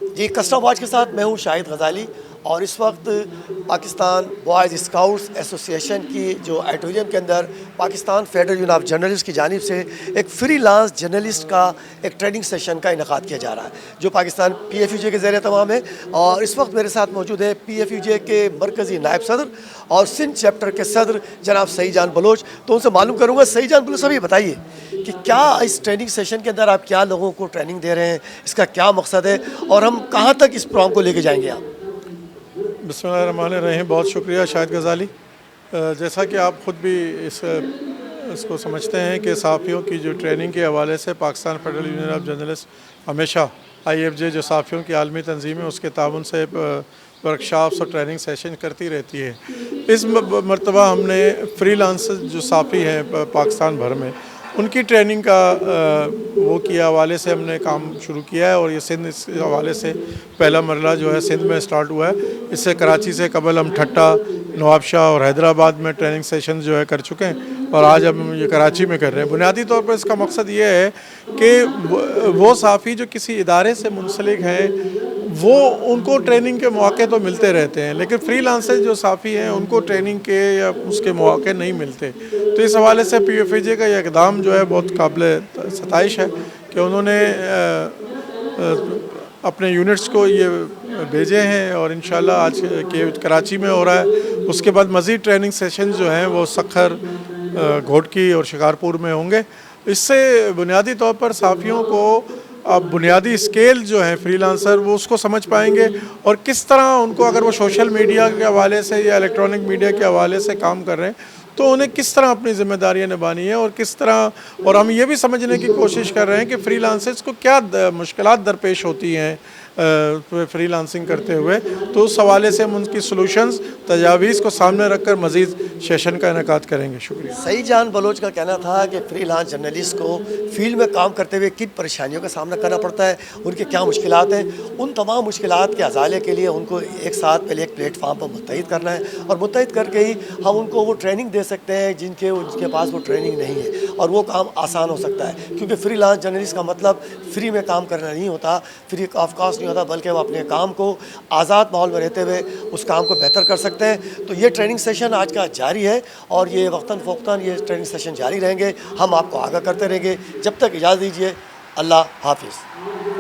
جی، custom watch کے ساتھ میں ہوں شاہد غزالی، اور اس وقت پاکستان بوائز اسکاؤٹس ایسوسی ایشن کی جو ایڈیٹوریم کے اندر پاکستان فیڈریشن آف جرنلسٹ کی جانب سے ایک فری لانس جرنلسٹ کا ایک ٹریننگ سیشن کا انعقاد کیا جا رہا ہے، جو پاکستان پی ایف یو جے کے زیر اہتمام ہے۔ اور اس وقت میرے ساتھ موجود ہے پی ایف یو جے کے مرکزی نائب صدر اور سندھ چیپٹر کے صدر جناب سعید جان بلوچ۔ تو ان سے معلوم کروں گا، سعید جان بلوچ صاحب یہ بتائیے کہ کیا اس ٹریننگ سیشن کے اندر آپ کیا لوگوں کو ٹریننگ دے رہے ہیں، اس کا کیا مقصد ہے، اور ہم کہاں تک اس پروگرام کو لے کے جائیں گے آپ؟ بسم اللہ الرحمن الرحیم۔ بہت شکریہ شاہد غزالی۔ جیسا کہ آپ خود بھی اس کو سمجھتے ہیں کہ صحافیوں کی جو ٹریننگ کے حوالے سے Pakistan federal union of journalist ہمیشہ آئی ایف جے جو صحافیوں کی عالمی تنظیم ہے اس کے تعاون سے ورکشاپس اور ٹریننگ سیشن کرتی رہتی ہے۔ اس مرتبہ ہم نے فری لانس جو صحافی ہیں پاکستان بھر میں، ان کی ٹریننگ کا وہ کے حوالے سے ہم نے کام شروع کیا ہے، اور یہ سندھ اس حوالے سے پہلا مرحلہ جو ہے سندھ میں سٹارٹ ہوا ہے۔ اس سے کراچی سے قبل ہم ٹھٹہ، نواب شاہ اور حیدرآباد میں ٹریننگ سیشن جو ہے کر چکے ہیں، اور آج ہم یہ کراچی میں کر رہے ہیں۔ بنیادی طور پر اس کا مقصد یہ ہے کہ وہ صحافی جو کسی ادارے سے منسلک ہیں وہ ان کو ٹریننگ کے مواقع تو ملتے رہتے ہیں، لیکن فری لانسر جو صحافی ہیں ان کو ٹریننگ کے یا اس کے مواقع نہیں ملتے۔ تو اس حوالے سے پی ایف اے جے کا یہ اقدام جو ہے بہت قابل ستائش ہے کہ انہوں نے اپنے یونٹس کو یہ بھیجے ہیں، اور انشاءاللہ آج کے کراچی میں ہو رہا ہے۔ اس کے بعد مزید ٹریننگ سیشن جو ہیں وہ سکھر، گھوٹکی اور شکارپور میں ہوں گے۔ اس سے بنیادی طور پر صحافیوں کو اب بنیادی اسکیل جو ہیں فری لانسر وہ اس کو سمجھ پائیں گے، اور کس طرح ان کو اگر وہ سوشل میڈیا کے حوالے سے یا الیکٹرانک میڈیا کے حوالے سے کام کر رہے ہیں تو انہیں کس طرح اپنی ذمہ داریاں نبھانی ہیں، اور کس طرح، اور ہم یہ بھی سمجھنے کی کوشش کر رہے ہیں کہ فری لانسرز کو کیا مشکلات درپیش ہوتی ہیں فری لانسنگ کرتے ہوئے۔ تو اس حوالے سے ہم ان کی سلوشنز، تجاویز کو سامنے رکھ کر مزید سیشن کا انعقاد کریں گے۔ شکریہ۔ سعید جان بلوچ کا کہنا تھا کہ فری لانس جرنلسٹ کو فیلڈ میں کام کرتے ہوئے کن پریشانیوں کا سامنا کرنا پڑتا ہے، ان کے کیا مشکلات ہیں۔ ان تمام مشکلات کے ازالے کے لیے ان کو ایک ساتھ پہلے ایک پلیٹ فارم پر متحد کرنا ہے، اور متحد کر کے ہی ہم ان کو وہ ٹریننگ دے سکتے ہیں جن کے پاس وہ ٹریننگ نہیں ہے، اور وہ کام آسان ہو سکتا ہے، کیونکہ فری لانس جرنلسٹ کا مطلب فری میں کام کرنا نہیں ہوتا، فری آف کاسٹ نہیں ہوتا، بلکہ وہ اپنے کام کو آزاد ماحول میں رہتے ہوئے اس کام کو بہتر کر سکتے ہیں۔ تو یہ ٹریننگ سیشن آج کا جاری ہے، اور یہ وقتاً فوقتاً یہ ٹریننگ سیشن جاری رہیں گے، ہم آپ کو آگاہ کرتے رہیں گے۔ جب تک اجازت دیجیے، اللہ حافظ۔